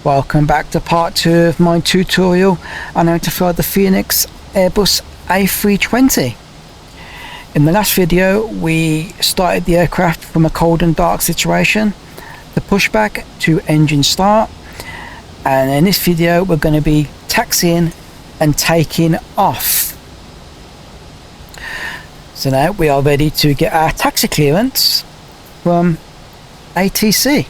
Welcome back to part 2 of my tutorial on how to fly the Fenix Airbus A320. In the last video we started the aircraft from a cold and dark situation, the pushback to engine start, and in this video we're going to be taxiing and taking off. So now we are ready to get our taxi clearance from ATC.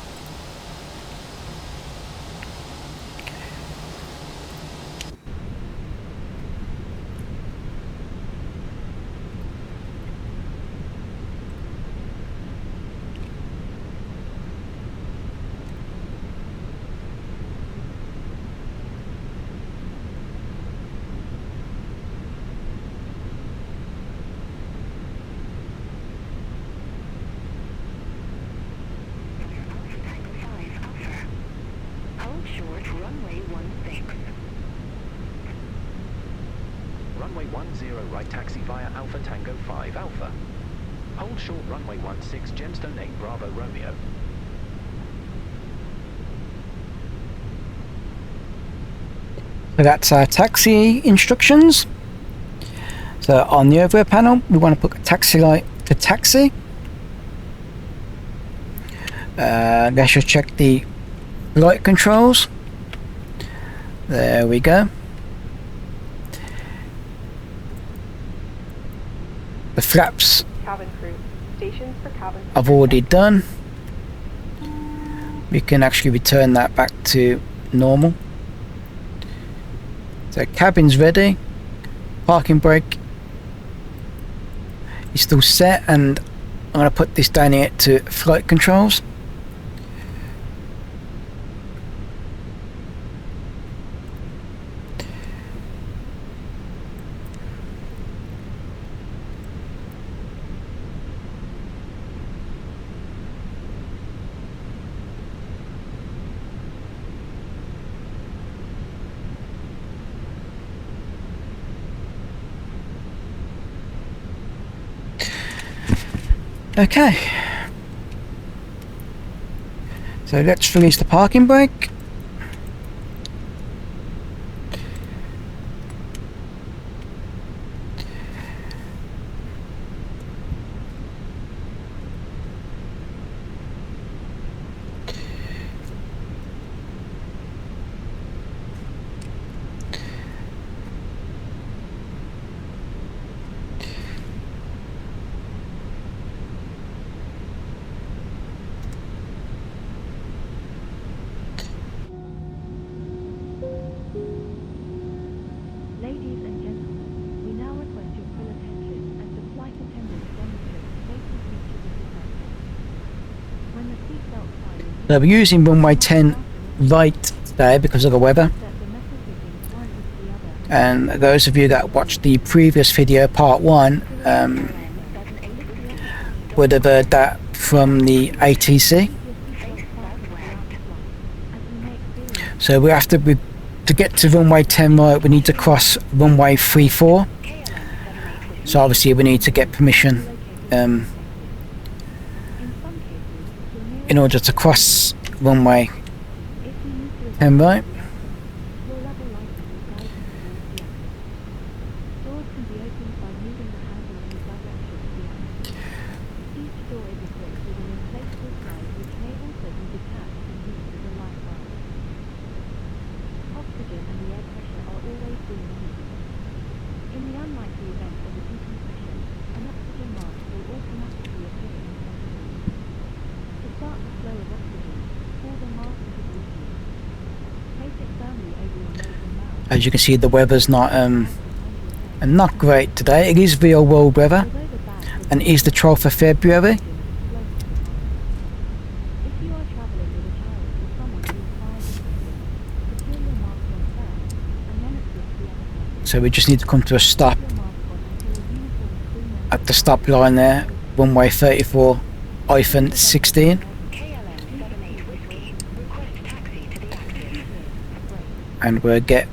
Runway 10 right taxi via Alpha Tango 5 Alpha. Hold short runway 16 Gemstone 8 Bravo Romeo. So that's our taxi instructions. So on the overhead panel we want to put a taxi light to taxi. Let's just check the light controls. There we go. The flaps cabin crew. Stations for cabin crew. I've already done. We can actually return that back to normal. So cabin's ready. Parking brake is still set, and I'm going to put this down here to flight controls. Okay, so let's release the parking brake. So we're using runway 10 right today because of the weather, and those of you that watched the previous video, part 1, would have heard that from the ATC. So we have to get to runway 10 right, we need to cross runway 34. So obviously we need to get permission in order to cross runway 10 right. As you can see, the weather's not great today. It is real world weather, and it is the 12th of February. So we just need to come to a stop at the stop line there, runway 34-16. And we'll get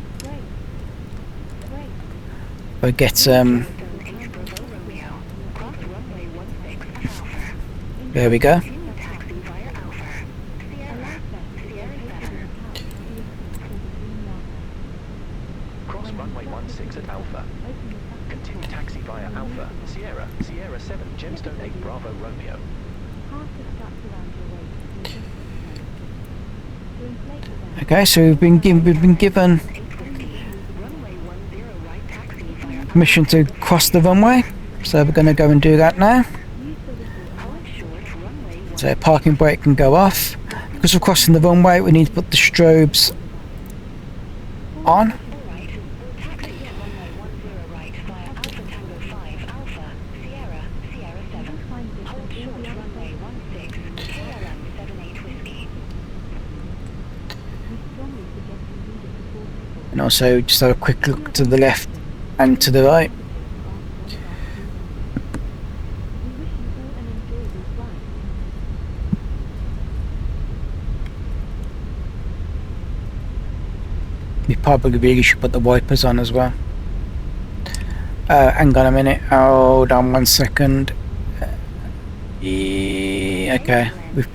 there we go. runway 16 at Alpha. Continue taxi via Alpha, Sierra, Sierra 7, Gemstone 8, Bravo, Romeo. Okay, so we've been given permission to cross the runway, so we're going to go and do that now. So parking brake can go off. Because we're crossing the runway, we need to put the strobes on. And also just have a quick look to the left and to the right. We probably really should put the wipers on as well. Hang on a minute, hold on 1 second. Yeah, okay, we've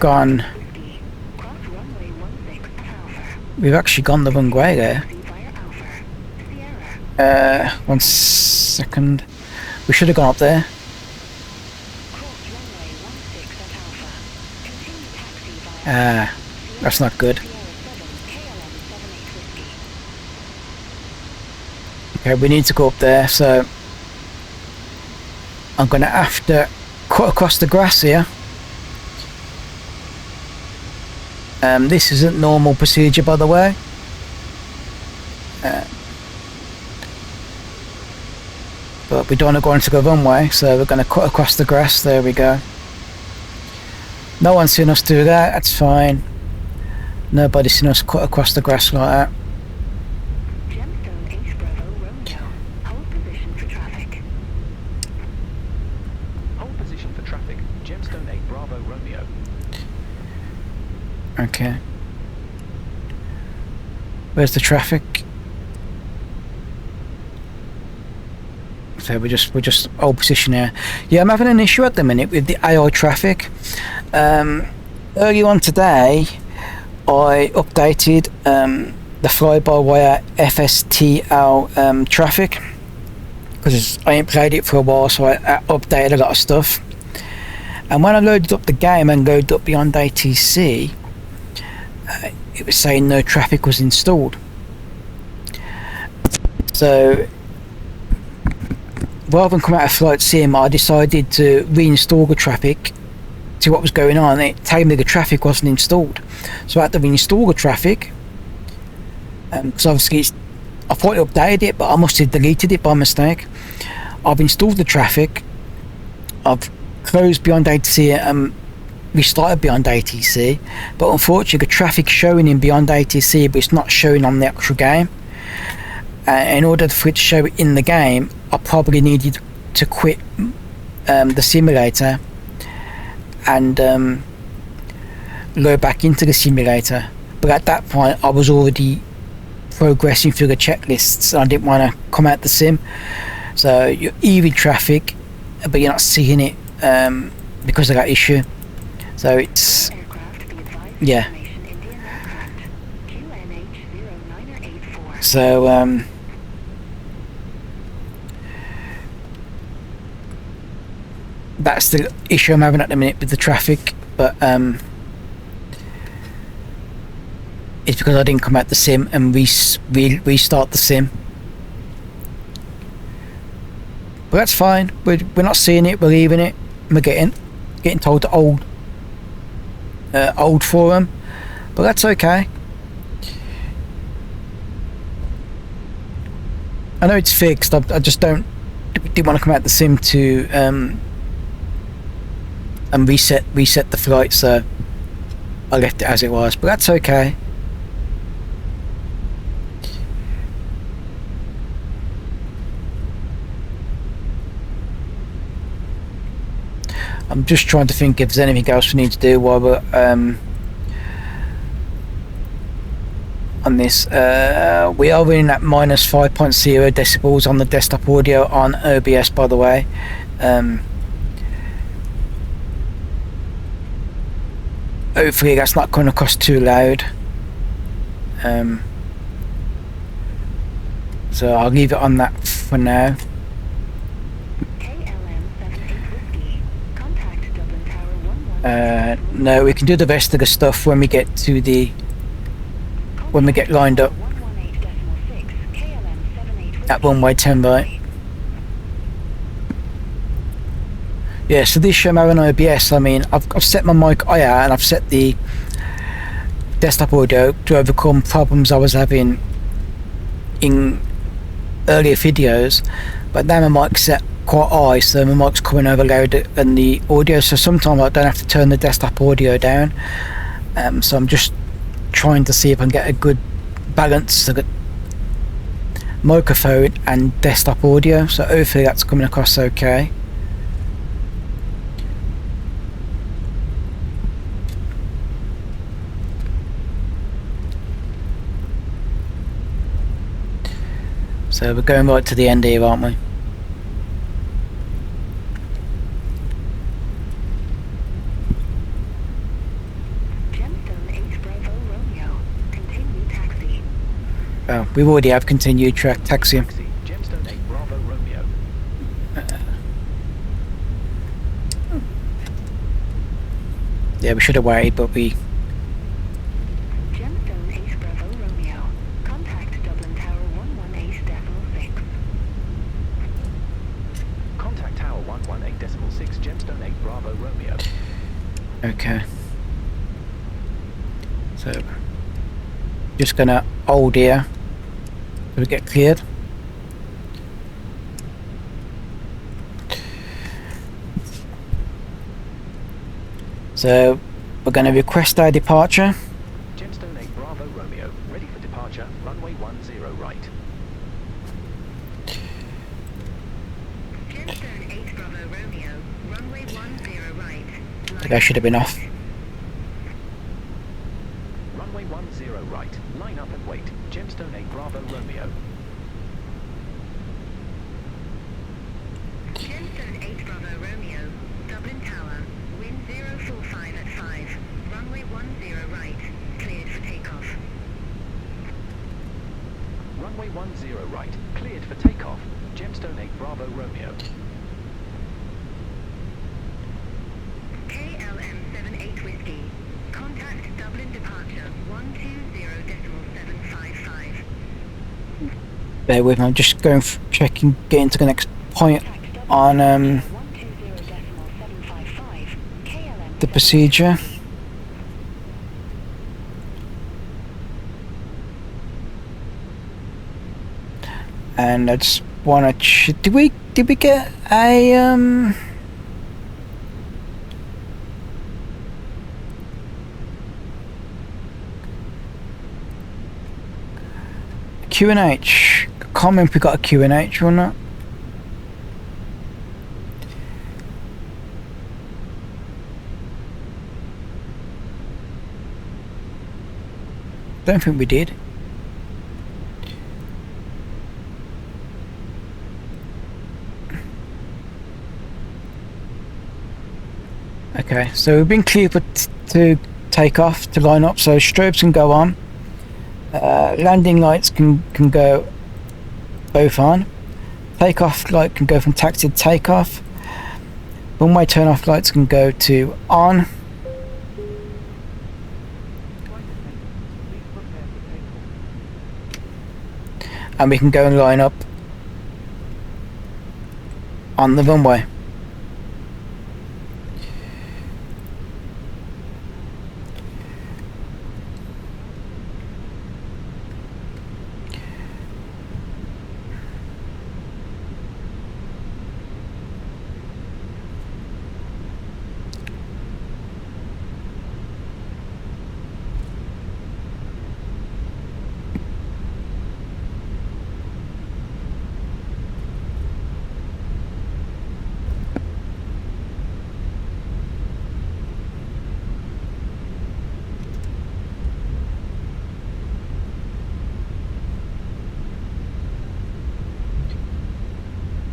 actually gone the wrong way there. 1 second. We should have gone up there. That's not good. Okay, we need to go up there, so I'm gonna have to cut across the grass here. This isn't normal procedure, by the way. But we don't want to go into the runway, so we're going to cut across the grass. There we go. No one's seen us do that, that's fine. Nobody's seen us cut across the grass like that. Hold position for traffic. Hold position for traffic. Gemstone 8, Bravo, Romeo. Okay. Where's the traffic? So we're just hold position here. Yeah, I'm having an issue at the minute with the AI traffic. Earlier on today, I updated the fly-by-wire FSTL traffic because I ain't played it for a while, so I updated a lot of stuff. And when I loaded up the game and loaded up Beyond ATC, it was saying no traffic was installed. So rather than come out of flight sim, I decided to reinstall the traffic, see what was going on. It told me the traffic wasn't installed, so I had to reinstall the traffic. Because obviously I thought it updated it, but I must have deleted it by mistake. I've installed the traffic, I've closed Beyond ATC and restarted Beyond ATC, but unfortunately the traffic's showing in Beyond ATC, but it's not showing on the actual game. In order for it to show it in the game, I probably needed to quit the simulator and load back into the simulator. But at that point I was already progressing through the checklists and I didn't want to come out the sim. So you're EV traffic, but you're not seeing it because of that issue. So it's, yeah. So that's the issue I'm having at the minute with the traffic, but it's because I didn't come out the sim and restart the sim. But that's fine. We're not seeing it. We're leaving it. We're getting told to old forum, but that's okay. I know it's fixed. I just didn't want to come out the sim to and reset the flight, so I left it as it was. But that's okay. I'm just trying to think if there's anything else we need to do while we're on this. We are running at minus 5.0 decibels on the desktop audio on OBS, by the way. Hopefully that's not coming across too loud. So I'll leave it on that for now. No, we can do the rest of the stuff when we get to the lined up at runway 10, right? Yeah, so this show on OBS, I mean, I've set my mic higher and I've set the desktop audio to overcome problems I was having in earlier videos, but now my mic's set quite high, so my mic's coming over louder than the audio, so sometimes I don't have to turn the desktop audio down. So I'm just trying to see if I can get a good balance of the microphone and desktop audio, so hopefully that's coming across okay. So we're going right to the end here, aren't we? Oh, we already have continued taxi. Gemstone 8 Bravo Romeo. Yeah, we should have waited, but we... Gemstone 8 Bravo Romeo. Contact Dublin Tower 118.6. Contact Tower 118.6 Gemstone 8 Bravo Romeo. Okay. So, just gonna hold here till we get cleared. So, we're gonna request our departure. Gemstone 8 Bravo Romeo. Ready for departure. Runway 10 right. Gemstone 8 Bravo Romeo. Runway 10 right. I think I should have been off. Runway 10 right. Line up and wait. Gemstone 8 Bravo Romeo. Gemstone 8 Bravo Romeo. Dublin Tower. Wind 045 at 5. Runway 10 right. Cleared for takeoff. Runway 10 right. Cleared for takeoff. Gemstone 8 Bravo Romeo. KLM 78 Whiskey. Contact Dublin departure 120.755. Bear with me, I'm just going checking, getting to the next point on the procedure. And I just want to did we get a Q&H? I can't remember if we got a Q&H or not. Don't think we did. Okay, so we've been cleared to take off, to line up, so strobes can go on. Landing lights can go both on. Takeoff light can go from taxi to takeoff. Runway turn off lights can go to on. And we can go and line up on the runway.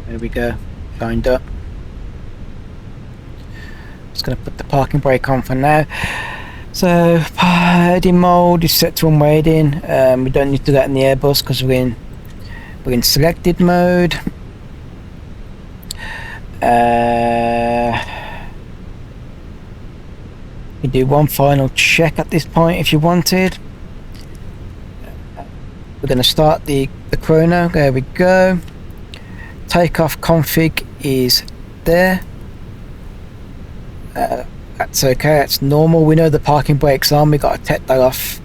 There we go, lined up. Just going to put the parking brake on for now. So, heading mode is set to unweighted. We don't need to do that in the Airbus because we're in We're in selected mode. You do one final check at this point if you wanted. We're going to start the chrono. There we go. Takeoff config is there. That's okay, that's normal. We know the parking brake's on, we got to take that off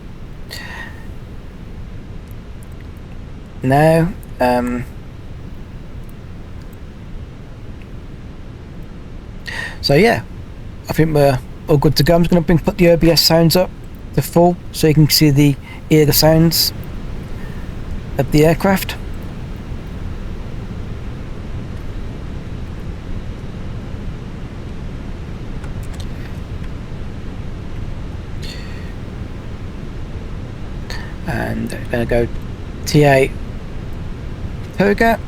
now. So yeah, I think we're all good to go. I'm just going to put the OBS sounds up to full so you can hear the sounds of the aircraft. And I'm going to go TA Toga.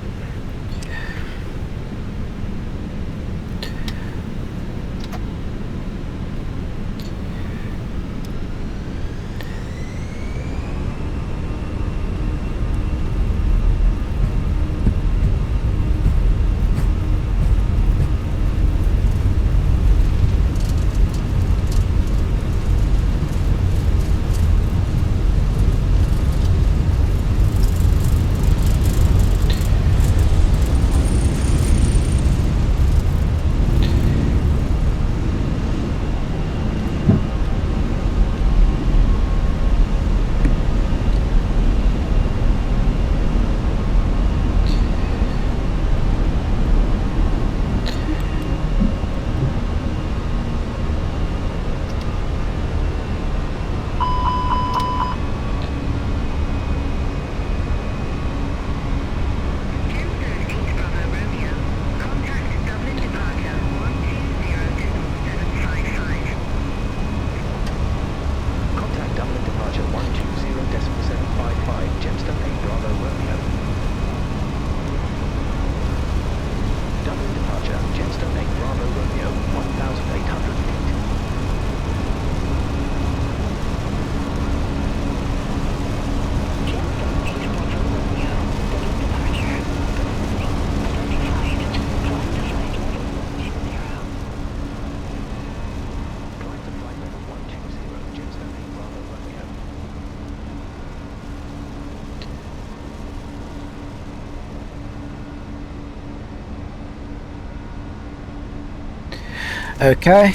Okay,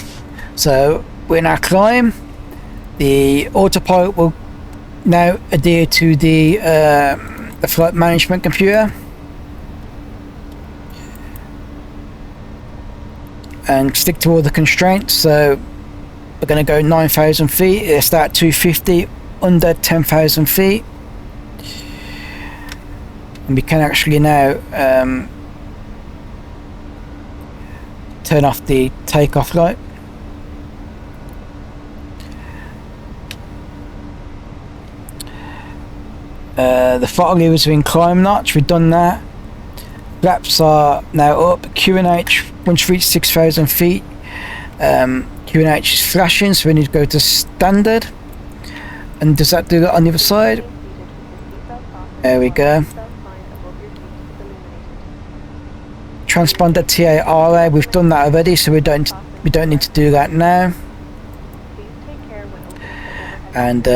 so we're in our climb. The autopilot will now adhere to the flight management computer and stick to all the constraints. So we're going to go 9,000 feet. It'll start 250 under 10,000 feet, and we can actually now turn off the takeoff light. The throttle levers are in climb notch, we've done that. Flaps are now up. QNH, once we reach 6,000 feet, QNH is flashing, so we need to go to standard. And does that do that on the other side? There we go. Transponder TARA, we've done that already, so we don't need to do that now. And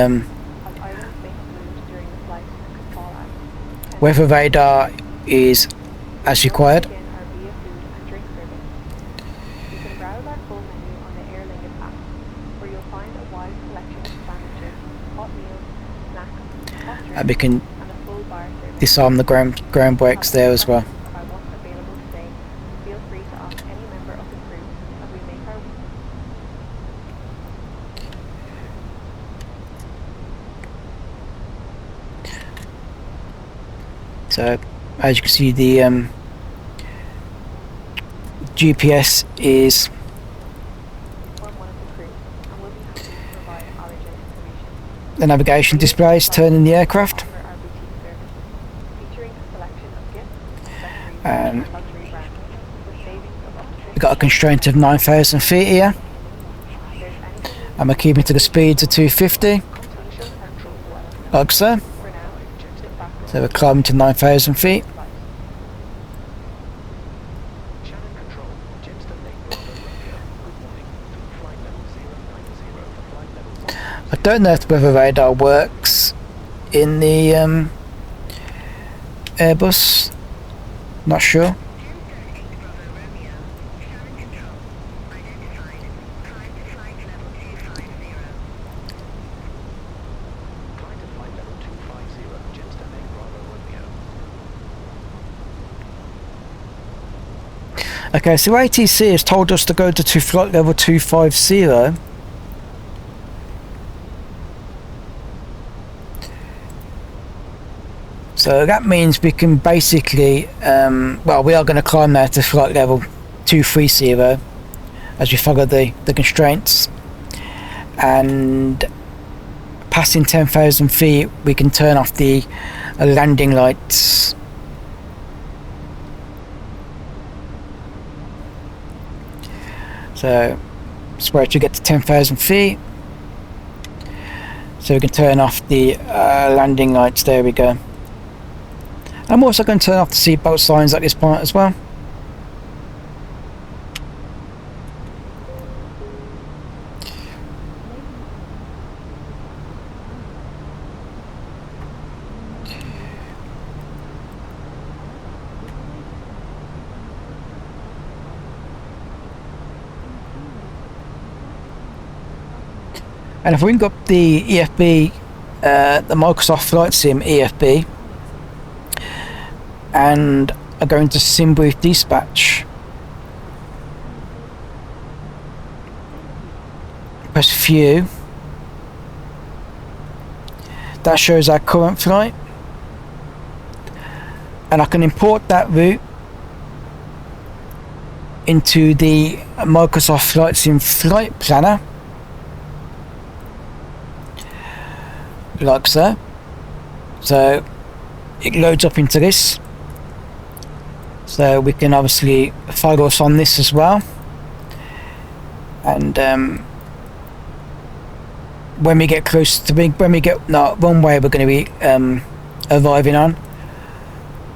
weather radar is as required. And we can disarm the ground brakes there as well. So as you can see, the GPS is the navigation displays turning the aircraft, and we've got a constraint of 9,000 feet here, and we're keeping to the speeds of 250 like so. So we're climbing to 9,000 feet. Shannon Control, Gemstone Lake Bravo Romeo. Good morning. Full flight level 090 for flight level 1. I don't know if the weather radar works in the Airbus. Not sure. Okay, so ATC has told us to go to flight level 250. So that means we can basically, well, we are going to climb now to flight level 230 as we follow the constraints. And passing 10,000 feet, we can turn off the landing lights. So it's where to get to 10,000 feet. So we can turn off the landing lights. There we go. I'm also going to turn off the seatbelt signs at this point as well. And if we bring up the EFB, the Microsoft Flight Sim EFB, and are going to sim brief dispatch, press view, that shows our current flight, and I can import that route into the Microsoft Flight Sim Flight Planner, like so. So it loads up into this, so we can obviously follow us on this as well. And when we get close to when we get runway we're going to be arriving on,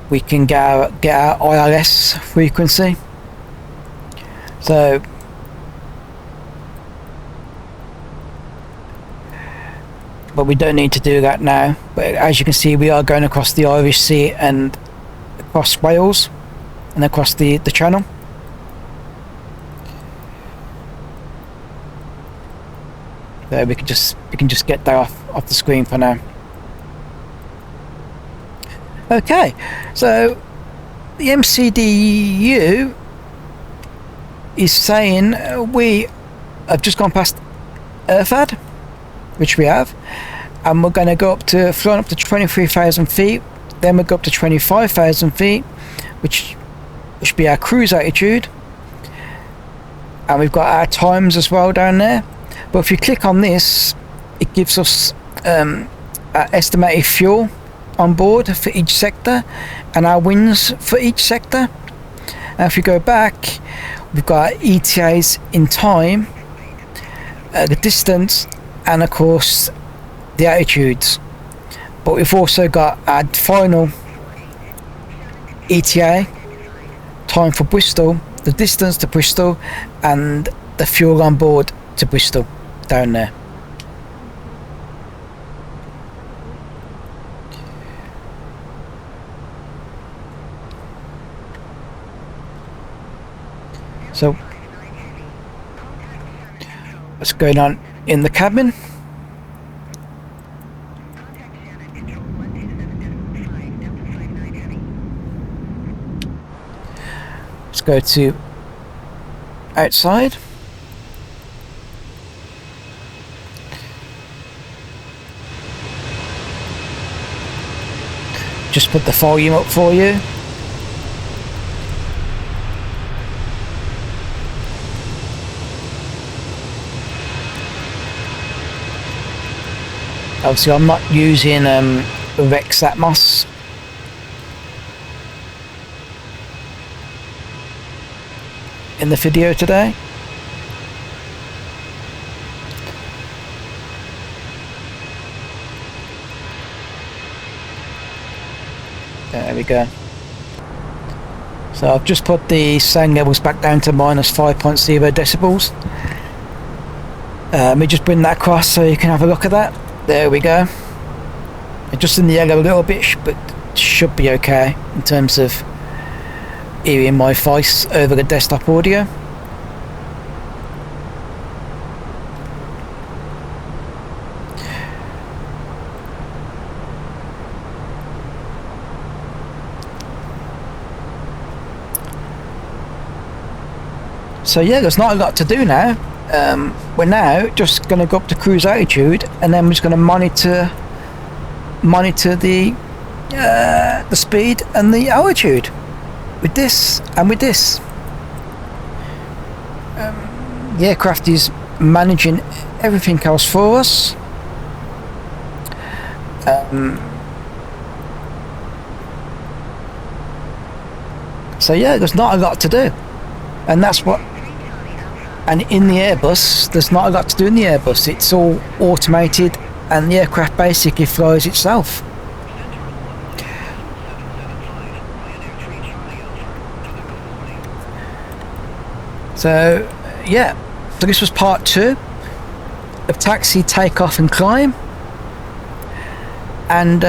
we can get our ILS frequency. So but we don't need to do that now. But as you can see, we are going across the Irish Sea and across Wales and across the channel. So we can just get that off the screen for now. Okay, so the MCDU is saying we have just gone past Earthad, which we have, and we're going to go up to flying up to 23,000 feet, then we'll go up to 25,000 feet, which should be our cruise altitude, and we've got our times as well down there. But if you click on this, it gives us our estimated fuel on board for each sector and our winds for each sector. And if you go back, we've got our ETAs in time, the distance, and of course the altitudes. But we've also got our final ETA, time for Bristol, the distance to Bristol, and the fuel on board to Bristol down there. So what's going on in the cabin? Let's go to outside. Just put the volume up for you. Obviously I'm not using Rex Atmos. In the video today. There we go. So I've just put the sound levels back down to minus 5.0 decibels. Let me just bring that across so you can have a look at that. There we go. It's just in the yellow a little bit, but should be okay in terms of hearing my voice over the desktop audio. So yeah, there's not a lot to do now. We're now just going to go up to cruise altitude, and then we're just going to monitor the speed and the altitude with this and with this. The aircraft is managing everything else for us. So yeah, there's not a lot to do, and that's what. And in the Airbus, there's not a lot to do in the Airbus. It's all automated, and the aircraft basically flies itself. So yeah, so this was part 2 of taxi, takeoff and climb, and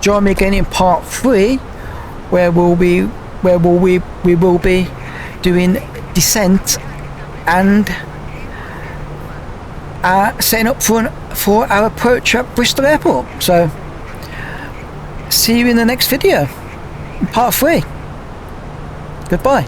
join me again in part 3 where we will be doing descent and setting up for our approach at Bristol Airport. So see you in the next video, part 3. Goodbye.